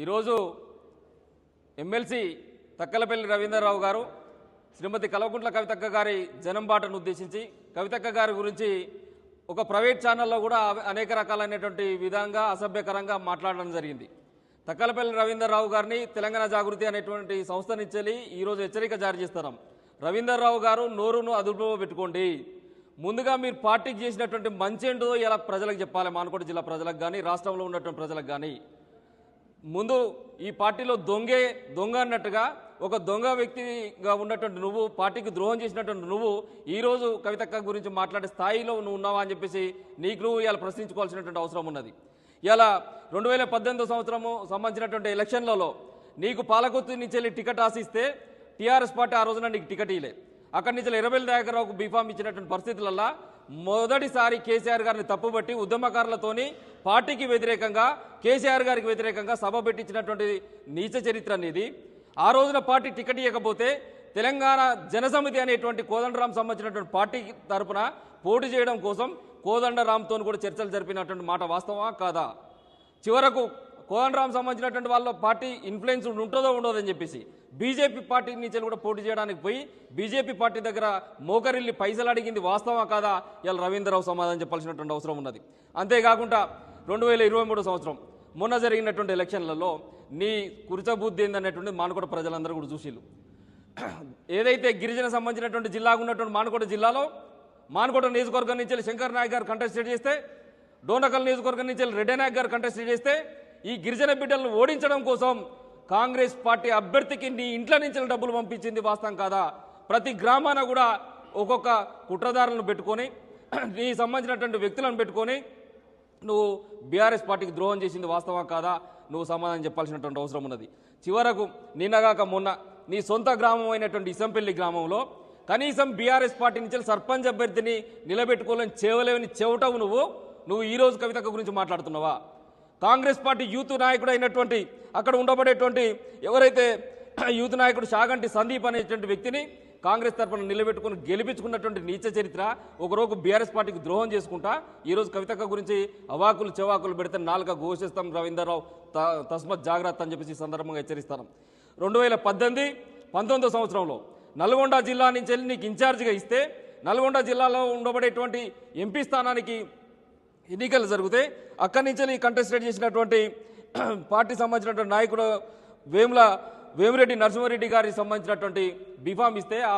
ఈరోజు ఎమ్మెల్సీ తక్కలపల్లి రవీంద్రరావు గారు శ్రీమతి కల్వకుంట్ల కవితక్క గారి జనంబాటను ఉద్దేశించి కవితక్క గారి గురించి ఒక ప్రైవేట్ ఛానల్లో కూడా అనేక రకాలైనటువంటి విధంగా అసభ్యకరంగా మాట్లాడడం జరిగింది. తక్కలపల్లి రవీంద్రరావు గారిని తెలంగాణ జాగృతి అనేటువంటి సంస్థ నుంచి ఈరోజు హెచ్చరిక జారీ చేస్తున్నాం. రవీంద్రరావు గారు నోరును అదుపులో పెట్టుకోండి. ముందుగా మీరు పార్టీకి చేసినటువంటి మంచి ఏంటో ఇలా ప్రజలకు చెప్పాలి. మానకోట జిల్లా ప్రజలకు కానీ రాష్ట్రంలో ఉన్నటువంటి ప్రజలకు కానీ ముందు ఈ పార్టీలో దొంగ అన్నట్టుగా ఒక దొంగ వ్యక్తిగా ఉన్నటువంటి నువ్వు పార్టీకి ద్రోహం చేసినటువంటి నువ్వు ఈరోజు కవితక్క గురించి మాట్లాడే స్థాయిలో నువ్వు ఉన్నావా అని చెప్పేసి నీకు నువ్వు ఇలా ప్రశ్నించుకోవాల్సినటువంటి అవసరం ఉన్నది. ఇలా 2018 సంవత్సరము సంబంధించినటువంటి ఎలక్షన్లలో నీకు పాలకొత్తు నుంచి వెళ్ళి టికెట్ ఆశిస్తే టీఆర్ఎస్ పార్టీ ఆ రోజున నీకు టికెట్ ఇవ్వలే. అక్కడి నుంచి ఎర్రబెల్లి దయాకర్రావుకు బీఫామ్ ఇచ్చినటువంటి పరిస్థితులలో మొదటిసారి కేసీఆర్ గారిని తప్పుబట్టి ఉద్యమకారులతోని పార్టీకి వ్యతిరేకంగా కేసీఆర్ గారికి వ్యతిరేకంగా సభ పెట్టించినటువంటి నీచ చరిత్ర అనేది. ఆ రోజున పార్టీ టికెట్ ఇవ్వకపోతే తెలంగాణ జనసమితి అనేటువంటి కోదండరాం సంబంధించినటువంటి పార్టీ తరఫున పోటీ చేయడం కోసం కోదండరాంతో కూడా చర్చలు జరిపినటువంటి మాట వాస్తవమా కాదా? చివరకు కోదండరాం సంబంధించినటువంటి వాళ్ళ పార్టీ ఇన్ఫ్లుయెన్స్ ఉంటుందో ఉండదని చెప్పేసి బీజేపీ పార్టీ నుంచి కూడా పోటీ చేయడానికి పోయి బీజేపీ పార్టీ దగ్గర మోకరిల్లి పైసలు అడిగింది వాస్తవమా కాదా? ఇలా రవీంద్రరావు సమాధానం చెప్పాల్సినటువంటి అవసరం ఉన్నది. అంతేకాకుండా 2023 సంవత్సరం మొన్న జరిగినటువంటి ఎలక్షన్లలో నీ కుర్చబుద్ధి ఏందనేటువంటి మానకోట ప్రజలందరూ కూడా చూసిళ్ళు. ఏదైతే గిరిజన సంబంధించినటువంటి జిల్లాగా ఉన్నటువంటి మానకోట జిల్లాలో మానకోట నియోజకవర్గం నుంచి శంకర్ నాయక్ గారు కంటెస్టెడ్ చేస్తే, డోనకల్ నియోజకవర్గం నుంచి రెడ్డి నాయక్ గారు కంటెస్టెడ్ చేస్తే ఈ గిరిజన బిడ్డలను ఓడించడం కోసం కాంగ్రెస్ పార్టీ అభ్యర్థికి నీ ఇంట్లో నుంచి డబ్బులు పంపించింది వాస్తవం కాదా? ప్రతి గ్రామాన కూడా ఒక్కొక్క కుట్రదారులను పెట్టుకొని నీ సంబంధించినటువంటి వ్యక్తులను పెట్టుకొని నువ్వు బీఆర్ఎస్ పార్టీకి ద్రోహం చేసింది వాస్తవం కాదా? నువ్వు సమాధానం చెప్పాల్సినటువంటి అవసరం ఉన్నది. చివరకు నిన్నగాక మొన్న నీ సొంత గ్రామం అయినటువంటి ఇసంపల్లి గ్రామంలో కనీసం బీఆర్ఎస్ పార్టీ నుంచి సర్పంచ్ అభ్యర్థిని నిలబెట్టుకోలేని చేయలేని చెవటవు నువ్వు ఈరోజు కవితక్క గురించి మాట్లాడుతున్నావా? కాంగ్రెస్ పార్టీ యూత్ నాయకుడు అయినటువంటి అక్కడ ఉండబడేటువంటి ఎవరైతే యూత్ నాయకుడు షాగంటి సందీప్ అనేటువంటి వ్యక్తిని కాంగ్రెస్ తరఫున నిలబెట్టుకుని గెలిపించుకున్నటువంటి నీచ చరిత్ర ఒకరోజు బీఆర్ఎస్ పార్టీకి ద్రోహం చేసుకుంటా ఈరోజు కవితక్క గురించి అవాకులు చెవాకులు పెడితే నాలుక ఘోషిస్తాం రవీంద్రరావు తస్మత్ జాగ్రత్త అని చెప్పేసి సందర్భంగా హెచ్చరిస్తాను. 2018-19 సంవత్సరంలో నల్గొండ జిల్లా నుంచి వెళ్ళి నీకు ఇన్ఛార్జిగా ఇస్తే నల్గొండ జిల్లాలో ఉండబడేటువంటి ఎంపీ స్థానానికి ఎన్నికలు జరిగితే అక్కడి నుంచి కంటెస్టెడ్ చేసినటువంటి పార్టీ సంబంధించినటువంటి నాయకుడు వేమిరెడ్డి నరసింహారెడ్డి గారికి సంబంధించినటువంటి బీఫామ్ ఇస్తే ఆ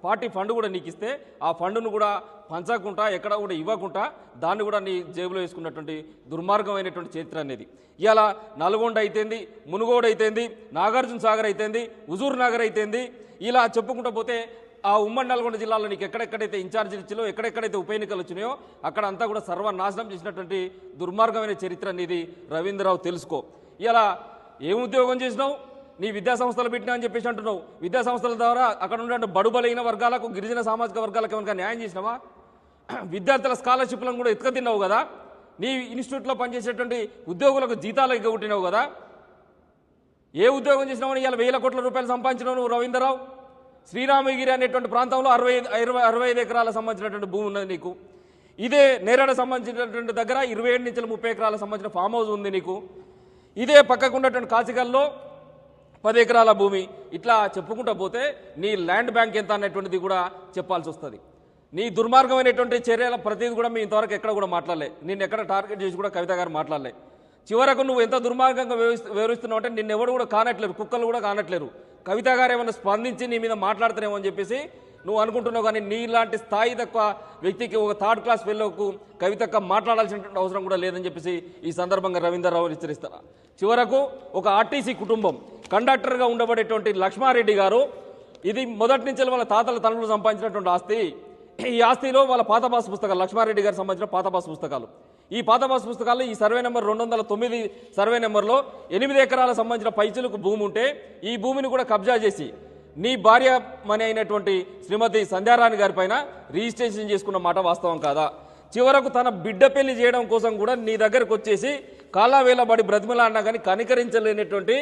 పార్టీ ఫండ్ కూడా నీకు ఇస్తే ఆ ఫండ్ను కూడా పంచకుండా ఎక్కడ కూడా ఇవ్వకుండా దాన్ని కూడా నీ జేబులో వేసుకున్నటువంటి దుర్మార్గమైనటువంటి చరిత్ర అనేది. ఇలా నల్గొండ అయితేంది, మునుగోడు అయితేంది, నాగార్జున సాగర్ అయితేంది, హుజూర్ నగర్ అయితేంది, ఇలా చెప్పుకుంటూ పోతే ఆ ఉమ్మడి నల్గొండ జిల్లాలో నీకు ఎక్కడెక్కడైతే ఇన్ఛార్జీలు ఇచ్చినో ఎక్కడెక్కడైతే ఉప ఎన్నికలు వచ్చినాయో అక్కడ అంతా కూడా సర్వనాశనం చేసినటువంటి దుర్మార్గమైన చరిత్ర అనేది రవీంద్రరావు తెలుసుకో. ఇలా ఏం ఉద్యోగం చేసినావు? నీ విద్యాసంస్థలు పెట్టినా అని చెప్పేసి అంటున్నావు. విద్యాసంస్థల ద్వారా అక్కడ ఉన్న బడుబలైన వర్గాలకు గిరిజన సామాజిక వర్గాలకు ఏమైనా న్యాయం చేసినావా? విద్యార్థుల స్కాలర్షిప్లను కూడా ఎత్తుకతిన్నావు కదా. నీ ఇన్స్టిట్యూట్లో పనిచేసేటువంటి ఉద్యోగులకు జీతాలు ఎగ్గొట్టినావు కదా. ఏ ఉద్యోగం చేసినావని ఇలా 1000 కోట్ల రూపాయలు సంపాదించినావు నువ్వు రవీంద్రరావు. శ్రీరామగిరి అనేటువంటి ప్రాంతంలో 65 ఎకరాలకు సంబంధించినటువంటి భూమి ఉన్నది నీకు. ఇదే నేరేడ సంబంధించినటువంటి దగ్గర 27 నుంచి 30 ఎకరాలకు సంబంధించిన ఫామ్ హౌస్ ఉంది నీకు. ఇదే పక్కకు ఉన్నటువంటి కాచికల్లో 10 ఎకరాల భూమి. ఇట్లా చెప్పుకుంటూ పోతే నీ ల్యాండ్ బ్యాంక్ ఎంత అనేటువంటిది కూడా చెప్పాల్సి వస్తుంది. నీ దుర్మార్గమైనటువంటి చర్యల ప్రతిదీ కూడా మీ ఇంతవరకు ఎక్కడ కూడా మాట్లాడలే. నిన్ను ఎక్కడ టార్గెట్ చేసి కూడా కవిత గారు మాట్లాడలే. చివరకు నువ్వు ఎంత దుర్మార్గంగా వివరిస్తున్నావు అంటే నిన్నెవరు కూడా కానట్లేరు, కుక్కలు కూడా కానట్లేరు. కవిత గారు ఏమైనా స్పందించి నీ మీద మాట్లాడతారేమో అని చెప్పేసి నువ్వు అనుకుంటున్నావు. కానీ నీలాంటి స్థాయి తక్కువ వ్యక్తికి ఒక 3rd క్లాస్ ఫెలోకు కవితక్క మాట్లాడాల్సినటువంటి అవసరం కూడా లేదని చెప్పేసి ఈ సందర్భంగా రవీంద్రరావు హెచ్చరిస్తారు. చివరకు ఒక ఆర్టీసీ కుటుంబం కండక్టర్గా ఉండబడేటువంటి లక్ష్మారెడ్డి గారు ఇది మొదటి నుంచి వాళ్ళ తాతల తండ్రులు సంపాదించినటువంటి ఆస్తి. ఈ ఆస్తిలో వాళ్ళ పాత పాస్ పుస్తకాలు లక్ష్మారెడ్డి గారికి సంబంధించిన పాత పాస్ పుస్తకాలు. ఈ పాత పాస్ పుస్తకాల్లో ఈ సర్వే నెంబర్ 209 సర్వే నెంబర్లో 8 ఎకరాలకు సంబంధించిన పైచులకు భూమి ఉంటే ఈ భూమిని కూడా కబ్జా చేసి నీ భార్య మని అయినటువంటి శ్రీమతి సంధ్యారాణి గారి పైన రిజిస్ట్రేషన్ చేసుకున్న మాట వాస్తవం కాదా? చివరకు తన బిడ్డ పెళ్లి చేయడం కోసం కూడా నీ దగ్గరకు వచ్చేసి కాళ్ళవేళబడి బ్రతిమలాడినా కానీ కనికరించలేనటువంటి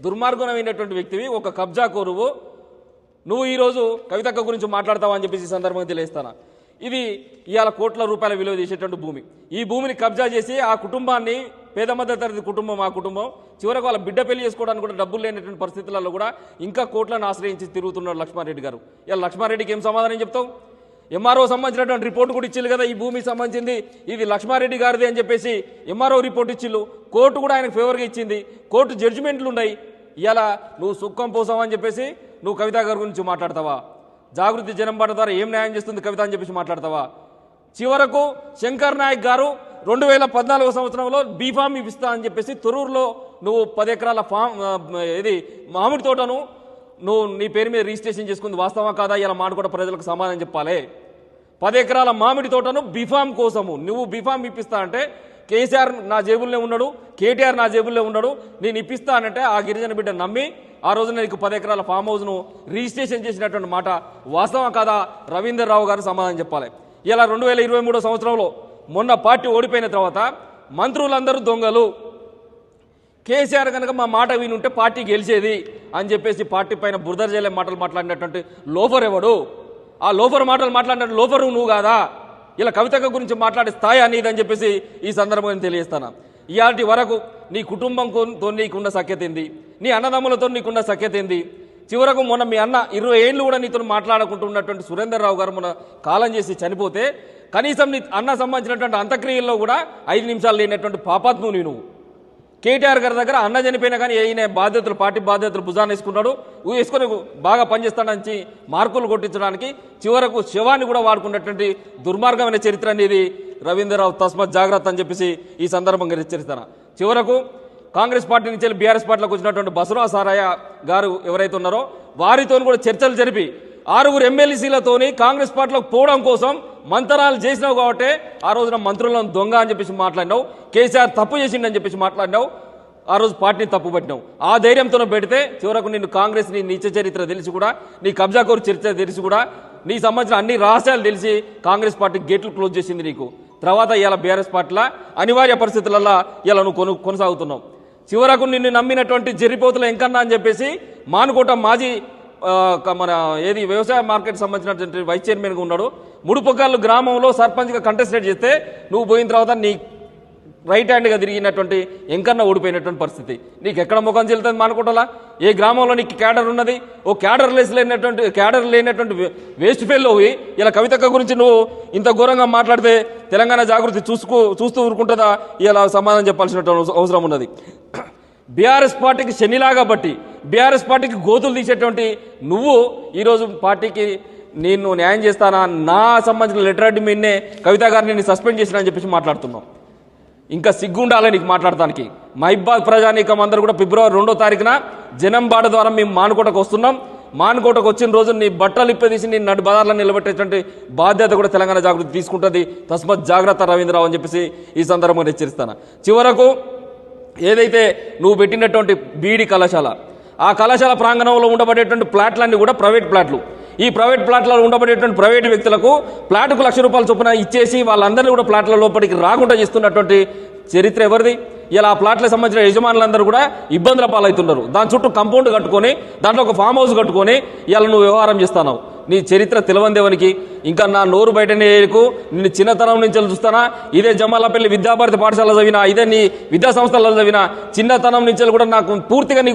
దుర్మార్గమైనటువంటి వ్యక్తివి, ఒక కబ్జా కోరువు. నువ్వు ఈరోజు కవితక్క గురించి మాట్లాడతావని చెప్పేసి సందర్భంగా తెలియస్తాను. ఇది ఇవాళ కోట్ల రూపాయల విలువ చేసేటువంటి భూమి. ఈ భూమిని కబ్జా చేసి ఆ కుటుంబాన్ని పేద మధ్యతరగతి కుటుంబం ఆ కుటుంబం చివరకు వాళ్ళ బిడ్డ పెళ్లి చేసుకోవడానికి కూడా డబ్బులు లేనటువంటి పరిస్థితులలో కూడా ఇంకా కోట్లను ఆశ్రయించి తిరుగుతున్నారు లక్ష్మారెడ్డి గారు. ఇలా లక్ష్మారెడ్డికి ఏం సమాధానం చెప్తావు? ఎంఆర్ఓ సంబంధించినటువంటి రిపోర్ట్ కూడా ఇచ్చిల్లు కదా, ఈ భూమికి సంబంధించింది ఇది లక్ష్మారెడ్డి గారిది అని చెప్పేసి ఎంఆర్ఓ రిపోర్ట్ ఇచ్చిల్లు. కోర్టు కూడా ఆయనకు ఫేవర్గా ఇచ్చింది, కోర్టు జడ్జిమెంట్లు ఉన్నాయి. ఇలా నువ్వు సుఖం పోసావని చెప్పేసి నువ్వు కవిత గారి గురించి మాట్లాడతావా? జాగృతి జనంబాట ద్వారా ఏం న్యాయం చేస్తుంది కవిత అని చెప్పేసి మాట్లాడతావా? చివరకు శంకర్ నాయక్ గారు 2014 సంవత్సరంలో బీఫామ్ ఇప్పిస్తా అని చెప్పేసి తొరూరులో నువ్వు 10 ఎకరాల మామిడి తోటను నువ్వు నీ పేరు మీద రిజిస్ట్రేషన్ చేసుకుంది వాస్తవా కాదా? ఇలా మాట్లాడ ప్రజలకు సమాధానం చెప్పాలి. 10 ఎకరాల మామిడి తోటను బీఫామ్ కోసము నువ్వు బీఫామ్ ఇప్పిస్తా అంటే కేసీఆర్ నా జేబుల్లో ఉన్నాడు, కేటీఆర్ నా జేబుల్లో ఉన్నాడు, నేను ఇప్పిస్తా అనంటే ఆ గిరిజన బిడ్డ నమ్మి ఆ రోజున నీకు 10 ఎకరాల ఫామ్ హౌస్ను రిజిస్ట్రేషన్ చేసినటువంటి మాట వాస్తవం కాదా? రవీందర్ రావు గారు సమాధానం చెప్పాలి. ఇలా 2023 సంవత్సరంలో మొన్న పార్టీ ఓడిపోయిన తర్వాత మంత్రులందరూ దొంగలు, కేసీఆర్ కనుక మా మాట వినుంటే పార్టీ గెలిచేది అని చెప్పేసి పార్టీ పైన బురద జల్లే మాటలు మాట్లాడినటువంటి లోఫర్ ఎవడు? ఆ లోఫర్ మాటలు మాట్లాడినట్టు లోఫరు నువ్వు కాదా? ఇలా కవితక గురించి మాట్లాడే స్థాయి అనేది అని చెప్పేసి ఈ సందర్భంగా తెలియజేస్తాను. ఇయాటి వరకు నీ కుటుంబంతో నీకున్న సఖ్యత ఏంది? నీ అన్నదమ్ములతో నీకున్న సఖ్యత ఏంది? చివరకు మొన్న మీ అన్న 20 ఏళ్ళు కూడా నీతో మాట్లాడుకుంటున్నటువంటి సురేందర్ రావు గారు మొన్న కాలం చేసి చనిపోతే కనీసం నీ అన్న సంబంధించినటువంటి అంత్యక్రియల్లో కూడా 5 నిమిషాలు లేనటువంటి పాపాత్ముని నువ్వు. కేటీఆర్ గారి దగ్గర అన్న చనిపోయినా కానీ ఈయన బాధ్యతలు పార్టీ బాధ్యతలు భుజాన్ని వేసుకొని బాగా పనిచేస్తాడని మార్కులు కొట్టించడానికి చివరకు శవాన్ని కూడా వాడుకున్నటువంటి దుర్మార్గమైన చరిత్ర అనేది రవీంద్రరావు తస్మత్ జాగ్రత్త అని చెప్పేసి ఈ సందర్భంగా హెచ్చరిస్తాను. చివరకు కాంగ్రెస్ పార్టీ నుంచి బీఆర్ఎస్ పార్టీలోకి వచ్చినటువంటి బసవరాజ్ సారయ్య గారు ఎవరైతే ఉన్నారో వారితో కూడా చర్చలు జరిపి 6 ఎమ్మెల్సీలతోని కాంగ్రెస్ పార్టీలోకి పోవడం కోసం మంతనాలు చేసినావు కాబట్టి ఆ రోజున మంత్రులను దొంగ అని చెప్పేసి మాట్లాడినావు, కేసీఆర్ తప్పు చేసిండని చెప్పేసి మాట్లాడినావు, ఆ రోజు పార్టీని తప్పు పట్టినావు. ఆ ధైర్యంతో పెడితే చివరకు నిన్ను కాంగ్రెస్ నీ నీచ చరిత్ర తెలిసి కూడా నీ కబ్జాకోరు చరిత్ర తెలిసి కూడా నీ సంబంధించిన అన్ని రహస్యాలు తెలిసి కాంగ్రెస్ పార్టీ గేట్లు క్లోజ్ చేసింది నీకు. తర్వాత ఇలా బీఆర్ఎస్ పార్టీలో అనివార్య పరిస్థితులలో ఇలా నువ్వు కొనసాగుతున్నావు. చివరకు నిన్ను నమ్మినటువంటి జరిపోతుల ఎంకన్నా అని చెప్పేసి మానుకోట మాజీ మన వ్యవసాయ మార్కెట్ సంబంధించినటువంటి వైస్ చైర్మన్గా ఉన్నాడు. ముడుపుకల్లు గ్రామంలో సర్పంచ్గా కంటెస్టేట్ చేస్తే నువ్వు పోయిన తర్వాత నీ రైట్ హ్యాండ్గా తిరిగినటువంటి ఎంకన్నా ఓడిపోయినటువంటి పరిస్థితి. నీకు ఎక్కడ ముఖం చెల్లుతుంది మానుకోటలా? ఏ గ్రామంలో నీకు క్యాడర్ ఉన్నది? ఓ క్యాడర్ లేనటువంటి వేస్ట్ ఫెయిల్ అవి ఇలా కవితక్క గురించి నువ్వు ఇంత ఘోరంగా మాట్లాడితే తెలంగాణ జాగృతి చూస్తూ ఊరుకుంటుందా? ఇలా సమాధానం చెప్పాల్సినటువంటి అవసరం ఉన్నది. బీఆర్ఎస్ పార్టీకి శనిలాగా బట్టి బీఆర్ఎస్ పార్టీకి గోతులు తీసేటువంటి నువ్వు ఈరోజు పార్టీకి నేను న్యాయం చేస్తానా, నా సంబంధించిన లెటర్ అడ్డి మీదనే కవిత గారిని నేను సస్పెండ్ చేసినా అని చెప్పేసి మాట్లాడుతున్నావు. ఇంకా సిగ్గుండాలి నీకు మాట్లాడటానికి. మహిబాద్ ప్రజానీకం అందరూ కూడా ఫిబ్రవరి 2వ తారీఖున జనం బాట ద్వారా మేము మానుకోటకు వస్తున్నాం. మానుకోటకు వచ్చిన రోజు నీ బట్టలు ఇప్పదీసి నీ నడు బజార్లను నిలబెట్టేటువంటి బాధ్యత కూడా తెలంగాణ జాగృతి తీసుకుంటుంది. తస్మత్ జాగ్రత్త రవీంద్రరావు అని చెప్పేసి ఈ సందర్భంగా హెచ్చరిస్తాను. చివరకు ఏదైతే నువ్వు పెట్టినటువంటి బీడీ కళాశాల, ఆ కళాశాల ప్రాంగణంలో ఉండబడేటువంటి ప్లాట్లన్నీ కూడా ప్రైవేట్ ప్లాట్లు. ఈ ప్రైవేట్ ప్లాట్లలో ఉండబడేటువంటి ప్రైవేటు వ్యక్తులకు ప్లాటుకు ₹1,00,000 చొప్పున ఇచ్చేసి వాళ్ళందరినీ కూడా ప్లాట్ల లోపలికి రాకుండా చేస్తున్నటువంటి చరిత్ర ఎవరిది? ఇలా ఆ ప్లాట్లకు సంబంధించిన యజమానులందరూ కూడా ఇబ్బందుల పాలవుతున్నారు. దాని చుట్టూ కాంపౌండ్ కట్టుకొని దాంట్లో ఒక ఫామ్ హౌస్ కట్టుకొని ఇలా నువ్వు వ్యవహారం చేస్తున్నావు. నీ చరిత్ర తెలవందేవనికి. ఇంకా నా నోరు బయటనే నిన్ను చిన్నతనం నుంచి చూస్తానా? ఇదే జమాలపల్లి విద్యాభారతి పాఠశాల చదివినా, ఇదే నీ విద్యా సంస్థలలో చదివినా చిన్నతనం నుంచి కూడా నాకు పూర్తిగా